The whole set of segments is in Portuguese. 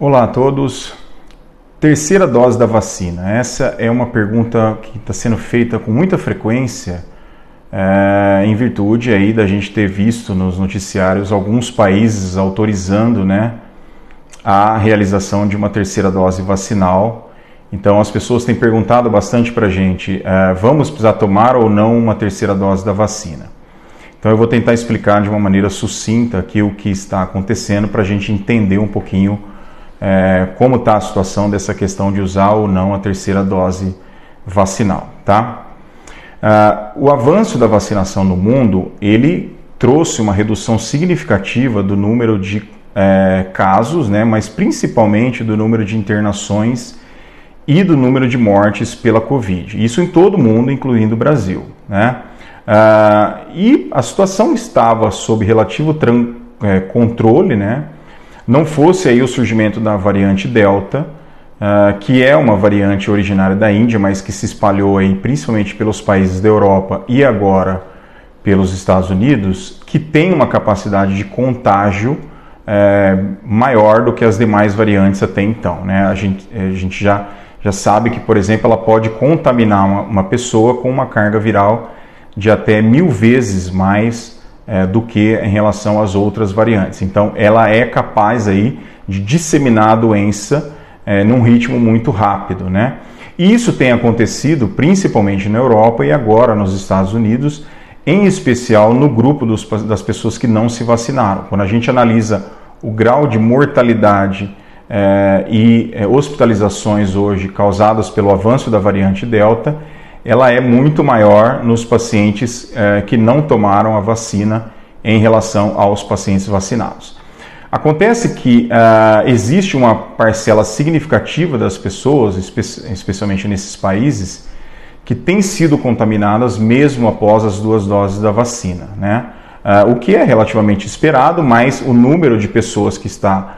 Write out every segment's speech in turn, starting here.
Olá a todos. Terceira dose da vacina. Essa é uma pergunta que está sendo feita com muita frequência, em virtude aí da gente ter visto nos noticiários alguns países autorizando, a realização de uma terceira dose vacinal. Então as pessoas têm perguntado bastante para a gente, vamos precisar tomar ou não uma terceira dose da vacina? Então eu vou tentar explicar de uma maneira sucinta aqui o que está acontecendo para a gente entender um pouquinho como está a situação dessa questão de usar ou não a terceira dose vacinal, tá? O avanço da vacinação no mundo, ele trouxe uma redução significativa do número de casos, mas principalmente do número de internações e do número de mortes pela Covid. Isso em todo o mundo, incluindo o Brasil, e a situação estava sob relativo controle, não fosse aí o surgimento da variante Delta, que é uma variante originária da Índia, mas que se espalhou aí principalmente pelos países da Europa e agora pelos Estados Unidos, que tem uma capacidade de contágio maior do que as demais variantes até então. A gente já sabe que, por exemplo, ela pode contaminar uma pessoa com uma carga viral de até 1000 vezes mais do que em relação às outras variantes. Então, ela é capaz aí de disseminar a doença num ritmo muito rápido, E isso tem acontecido principalmente na Europa e agora nos Estados Unidos, em especial no grupo das pessoas que não se vacinaram. Quando a gente analisa o grau de mortalidade e hospitalizações hoje causadas pelo avanço da variante Delta, ela é muito maior nos pacientes que não tomaram a vacina em relação aos pacientes vacinados. Acontece que existe uma parcela significativa das pessoas, especialmente nesses países, que têm sido contaminadas mesmo após as 2 doses da vacina, o que é relativamente esperado, mas o número de pessoas que está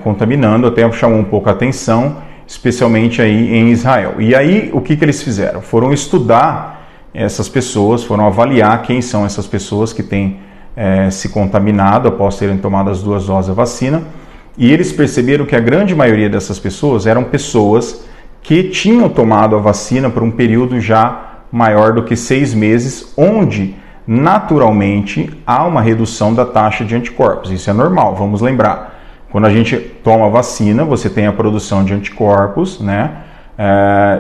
contaminando até chamou um pouco a atenção, especialmente aí em Israel. E aí, o que eles fizeram? Foram estudar essas pessoas, foram avaliar quem são essas pessoas que têm se contaminado após terem tomado as 2 doses da vacina, e eles perceberam que a grande maioria dessas pessoas eram pessoas que tinham tomado a vacina por um período já maior do que 6 meses, onde naturalmente há uma redução da taxa de anticorpos. Isso é normal, vamos lembrar. Quando a gente toma vacina, você tem a produção de anticorpos,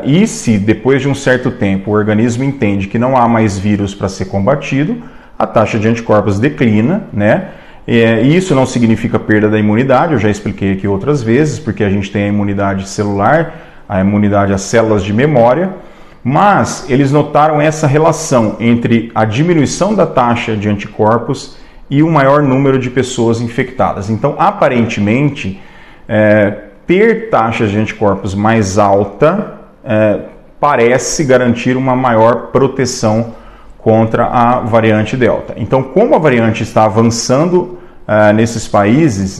e se depois de um certo tempo o organismo entende que não há mais vírus para ser combatido, a taxa de anticorpos declina, e isso não significa perda da imunidade, eu já expliquei aqui outras vezes, porque a gente tem a imunidade celular, a imunidade às células de memória, mas eles notaram essa relação entre a diminuição da taxa de anticorpos e o maior número de pessoas infectadas. Então, aparentemente, ter taxas de anticorpos mais alta parece garantir uma maior proteção contra a variante Delta. Então, como a variante está avançando nesses países,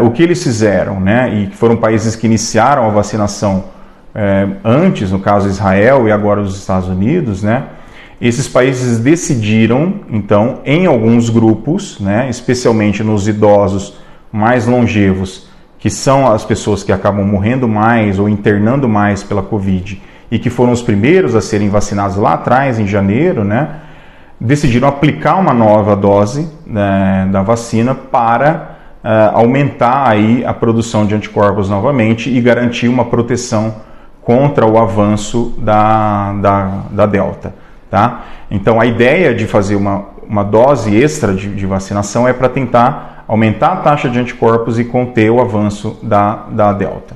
o que eles fizeram, e foram países que iniciaram a vacinação antes, no caso Israel e agora os Estados Unidos, esses países decidiram, então, em alguns grupos, especialmente nos idosos mais longevos, que são as pessoas que acabam morrendo mais ou internando mais pela Covid e que foram os primeiros a serem vacinados lá atrás, em janeiro, decidiram aplicar uma nova dose da vacina para aumentar aí a produção de anticorpos novamente e garantir uma proteção contra o avanço da Delta. Então a ideia de fazer uma dose extra de vacinação é para tentar aumentar a taxa de anticorpos e conter o avanço da Delta.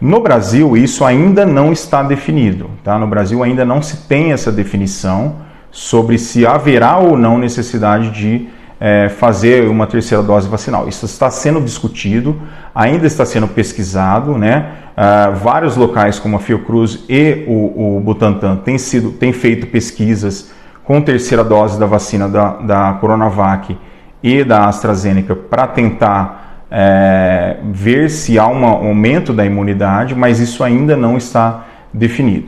No Brasil isso ainda não está definido. No Brasil ainda não se tem essa definição sobre se haverá ou não necessidade de fazer uma terceira dose vacinal. Isso está sendo discutido, ainda está sendo pesquisado, vários locais como a Fiocruz e o Butantan têm feito pesquisas com terceira dose da vacina da Coronavac e da AstraZeneca para tentar ver se há um aumento da imunidade, mas isso ainda não está definido.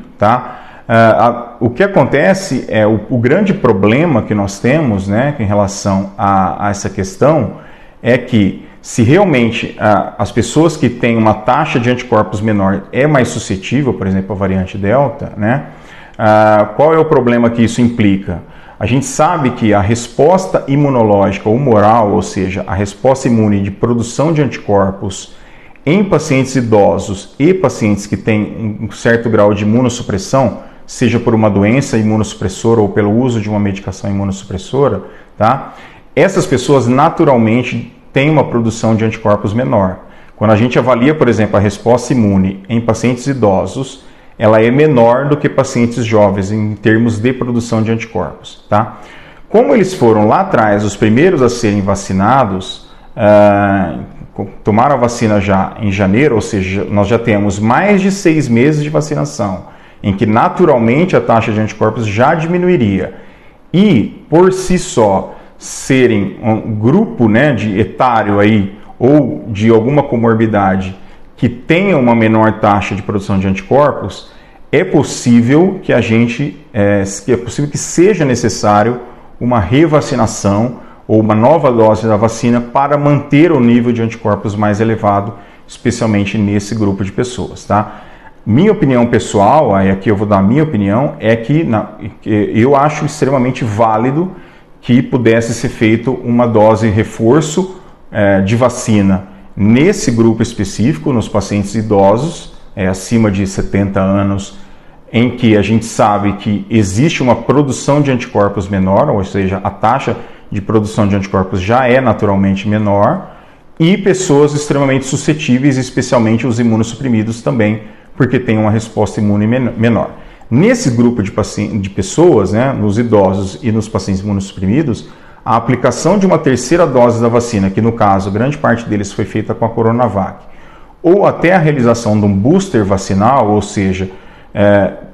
O que acontece é o grande problema que nós temos, em relação a essa questão é que se realmente as pessoas que têm uma taxa de anticorpos menor é mais suscetível, por exemplo, à variante Delta, né? Qual é o problema que isso implica? A gente sabe que a resposta imunológica humoral, ou seja, a resposta imune de produção de anticorpos em pacientes idosos e pacientes que têm um certo grau de imunossupressão, seja por uma doença imunossupressora ou pelo uso de uma medicação imunossupressora, tá? Essas pessoas naturalmente têm uma produção de anticorpos menor. Quando a gente avalia, por exemplo, a resposta imune em pacientes idosos, ela é menor do que pacientes jovens em termos de produção de anticorpos, tá? Como eles foram lá atrás os primeiros a serem vacinados, tomaram a vacina já em janeiro, ou seja, nós já temos mais de 6 meses de vacinação, em que naturalmente a taxa de anticorpos já diminuiria. E, por si só, serem um grupo, né, de etário aí, ou de alguma comorbidade que tenha uma menor taxa de produção de anticorpos, é possível que que seja necessário uma revacinação ou uma nova dose da vacina para manter o nível de anticorpos mais elevado, especialmente nesse grupo de pessoas, tá? Minha opinião pessoal, aí aqui eu vou dar a minha opinião, é que eu acho extremamente válido que pudesse ser feito uma dose reforço de vacina nesse grupo específico, nos pacientes idosos, acima de 70 anos, em que a gente sabe que existe uma produção de anticorpos menor, ou seja, a taxa de produção de anticorpos já é naturalmente menor, e pessoas extremamente suscetíveis, especialmente os imunossuprimidos também, porque tem uma resposta imune menor. Nesse grupo de pessoas, né, nos idosos e nos pacientes imunossuprimidos, a aplicação de uma terceira dose da vacina, que no caso grande parte deles foi feita com a Coronavac, ou até a realização de um booster vacinal, ou seja,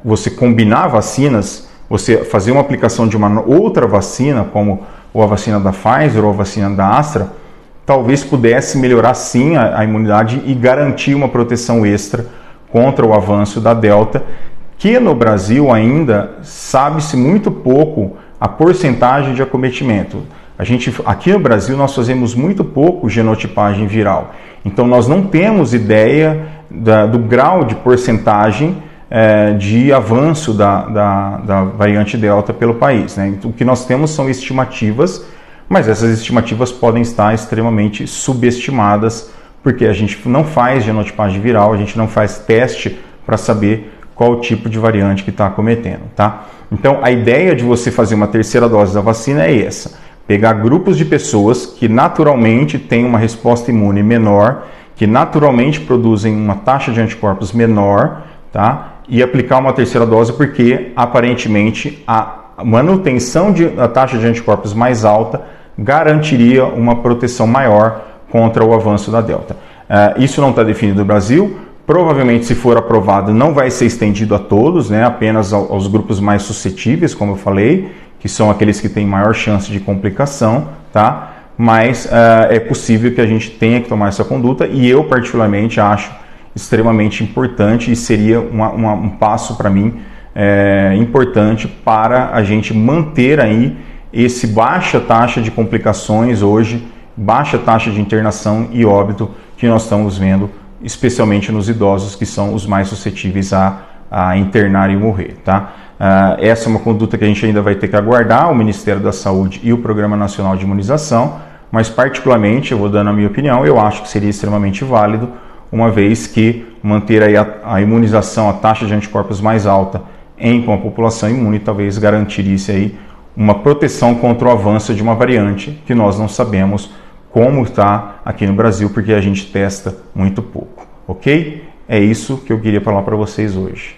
você combinar vacinas, você fazer uma aplicação de uma outra vacina, como ou a vacina da Pfizer ou a vacina da Astra, talvez pudesse melhorar sim a imunidade e garantir uma proteção extra contra o avanço da Delta, que no Brasil ainda sabe-se muito pouco a porcentagem de acometimento. Aqui no Brasil nós fazemos muito pouco genotipagem viral, então nós não temos ideia do grau de porcentagem de avanço da variante Delta pelo país, né? Então, o que nós temos são estimativas, mas essas estimativas podem estar extremamente subestimadas, porque a gente não faz genotipagem viral, a gente não faz teste para saber qual o tipo de variante que está acometendo, tá? Então, a ideia de você fazer uma terceira dose da vacina é essa: pegar grupos de pessoas que naturalmente têm uma resposta imune menor, que naturalmente produzem uma taxa de anticorpos menor, tá? E aplicar uma terceira dose, porque aparentemente a manutenção da taxa de anticorpos mais alta garantiria uma proteção maior contra o avanço da Delta. Isso não está definido no Brasil. Provavelmente, se for aprovado, não vai ser estendido a todos, né? Apenas aos grupos mais suscetíveis, como eu falei, que são aqueles que têm maior chance de complicação, tá? Mas é possível que a gente tenha que tomar essa conduta, e eu particularmente acho extremamente importante, e seria um passo para mim importante para a gente manter aí esse baixa taxa de complicações hoje, baixa taxa de internação e óbito que nós estamos vendo, especialmente nos idosos, que são os mais suscetíveis a internar e morrer, tá? Essa é uma conduta que a gente ainda vai ter que aguardar, o Ministério da Saúde e o Programa Nacional de Imunização, mas particularmente, eu vou dando a minha opinião, eu acho que seria extremamente válido, uma vez que manter aí a imunização, a taxa de anticorpos mais alta em uma população imune, talvez garantisse aí uma proteção contra o avanço de uma variante que nós não sabemos como está aqui no Brasil, porque a gente testa muito pouco, ok? É isso que eu queria falar para vocês hoje.